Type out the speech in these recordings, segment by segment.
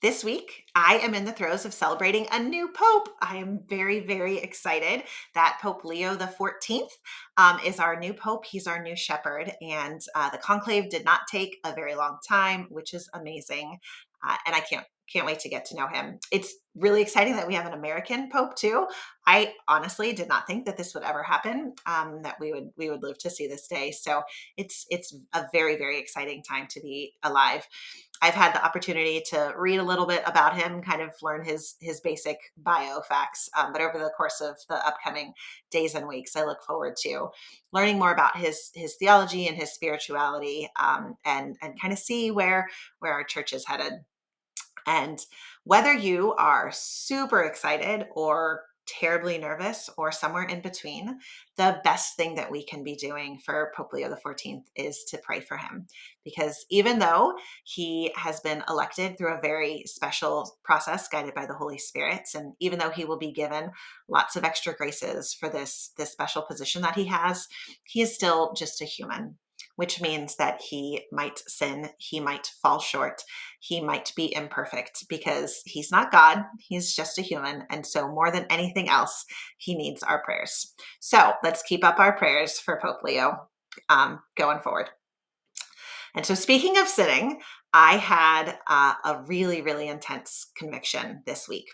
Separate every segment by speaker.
Speaker 1: This week, I am in the throes of celebrating a new pope. I am very, very excited that Pope Leo XIV is our new pope. He's our new shepherd, and the conclave did not take a very long time, which is amazing. And I can't wait to get to know him. It's really exciting that we have an American pope too. I honestly did not think that this would ever happen. That we would live to see this day. So it's a very, very exciting time to be alive. I've had the opportunity to read a little bit about him, kind of learn his basic bio facts. But over the course of the upcoming days and weeks, I look forward to learning more about his theology and his spirituality, and kind of see where our church is headed. And whether you are super excited or terribly nervous or somewhere in between, the best thing that we can be doing for Pope Leo XIV is to pray for him. Because even though he has been elected through a very special process guided by the Holy Spirit, and even though he will be given lots of extra graces for this special position that he is still just a human, which means that he might sin, he might fall short, he might be imperfect because he's not God, he's just a human. And so, more than anything else, he needs our prayers. So, let's keep up our prayers for Pope Leo going forward. And so, speaking of sinning, I had a really, really intense conviction this week.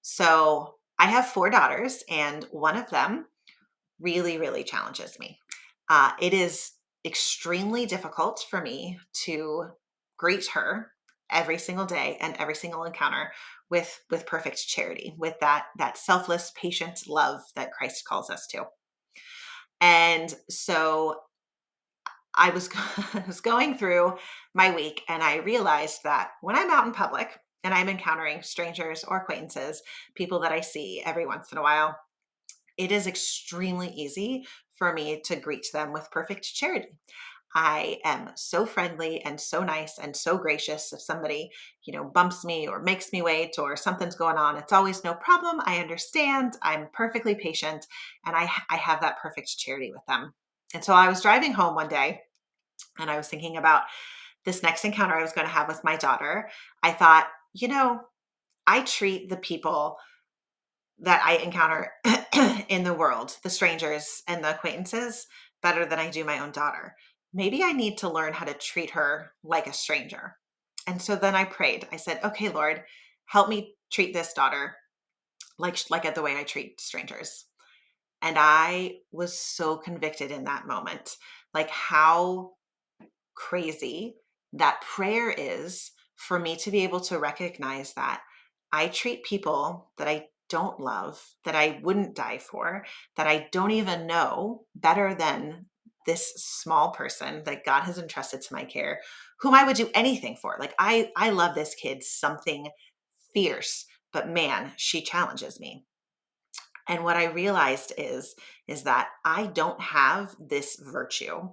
Speaker 1: So, I have four daughters, and one of them really, really challenges me. It is extremely difficult for me to greet her every single day and every single encounter with perfect charity, with that selfless, patient love that Christ calls us to. And so I was I was going through my week and I realized that when I'm out in public and I'm encountering strangers or acquaintances, people that I see every once in a while, it is extremely easy for me to greet them with perfect charity. I am so friendly and so nice and so gracious. If somebody, bumps me or makes me wait or something's going on, it's always no problem. I understand. I'm perfectly patient and I have that perfect charity with them. And so I was driving home one day and I was thinking about this next encounter I was going to have with my daughter. I thought, I treat the people that I encounter in the world, the strangers and the acquaintances, better than I do my own daughter. Maybe I need to learn how to treat her like a stranger. And so then I prayed. I said, "Okay, Lord, help me treat this daughter like the way I treat strangers." And I was so convicted in that moment, like how crazy that prayer is for me to be able to recognize that I treat people that I don't love, that I wouldn't die for, that I don't even know better than this small person that God has entrusted to my care, whom I would do anything for. Like I love this kid something fierce, but man, she challenges me. And what I realized is that I don't have this virtue.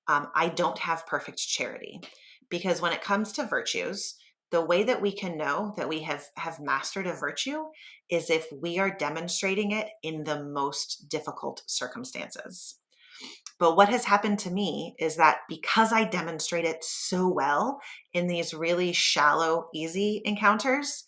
Speaker 1: I don't have perfect charity, because when it comes to virtues, the way that we can know that we have mastered a virtue is if we are demonstrating it in the most difficult circumstances. But what has happened to me is that because I demonstrate it so well in these really shallow, easy encounters,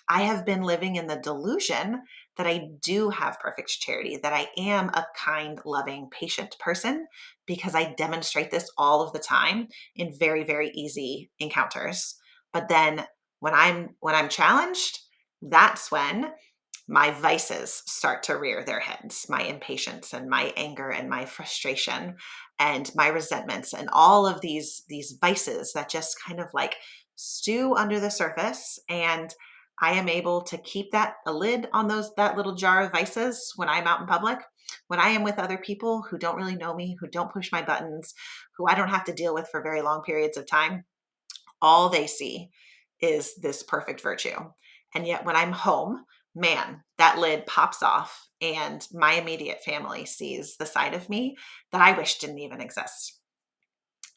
Speaker 1: I have been living in the delusion that I do have perfect charity, that I am a kind, loving, patient person because I demonstrate this all of the time in very, very easy encounters. But then when I'm challenged, that's when my vices start to rear their heads, my impatience and my anger and my frustration and my resentments and all of these vices that just kind of like stew under the surface. And I am able to keep that a lid on that little jar of vices when I'm out in public, when I am with other people who don't really know me, who don't push my buttons, who I don't have to deal with for very long periods of time. All they see is this perfect virtue. And yet when I'm home, man, that lid pops off and my immediate family sees the side of me that I wish didn't even exist.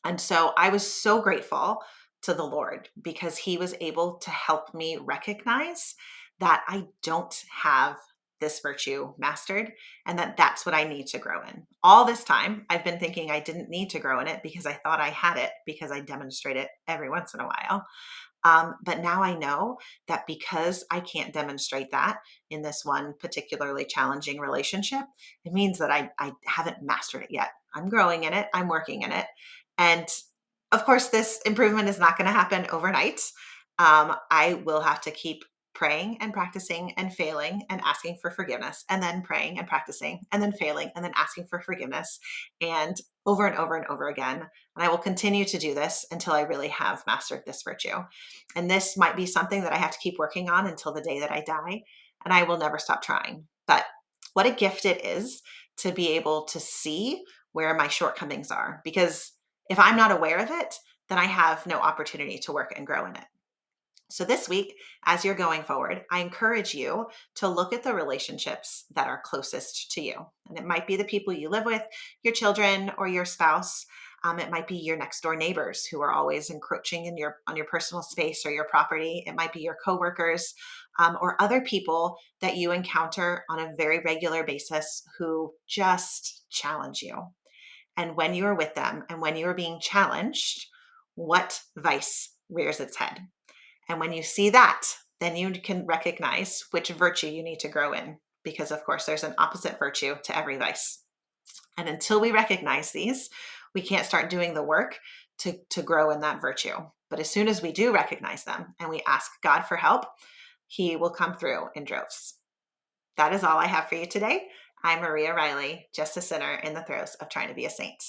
Speaker 1: And so I was so grateful to the Lord because he was able to help me recognize that I don't have this virtue mastered and that that's what I need to grow in. All this time, I've been thinking I didn't need to grow in it because I thought I had it because I demonstrate it every once in a while. But now I know that because I can't demonstrate that in this one particularly challenging relationship, it means that I haven't mastered it yet. I'm growing in it, I'm working in it. And of course, this improvement is not going to happen overnight. I will have to keep praying and practicing and failing and asking for forgiveness, and then praying and practicing and then failing and then asking for forgiveness, and over and over and over again. And I will continue to do this until I really have mastered this virtue. And this might be something that I have to keep working on until the day that I die. And I will never stop trying. But what a gift it is to be able to see where my shortcomings are. Because if I'm not aware of it, then I have no opportunity to work and grow in it. So, this week, as you're going forward, I encourage you to look at the relationships that are closest to you. And it might be the people you live with, your children, or your spouse. It might be your next door neighbors who are always encroaching in on your personal space or your property. It might be your coworkers, or other people that you encounter on a very regular basis who just challenge you. And when you are with them and when you are being challenged, what vice rears its head? And when you see that, then you can recognize which virtue you need to grow in, because of course there's an opposite virtue to every vice. And until we recognize these, we can't start doing the work to grow in that virtue. But as soon as we do recognize them and we ask God for help, He will come through in droves. That is all I have for you today. I'm Maria Riley, just a sinner in the throes of trying to be a saint.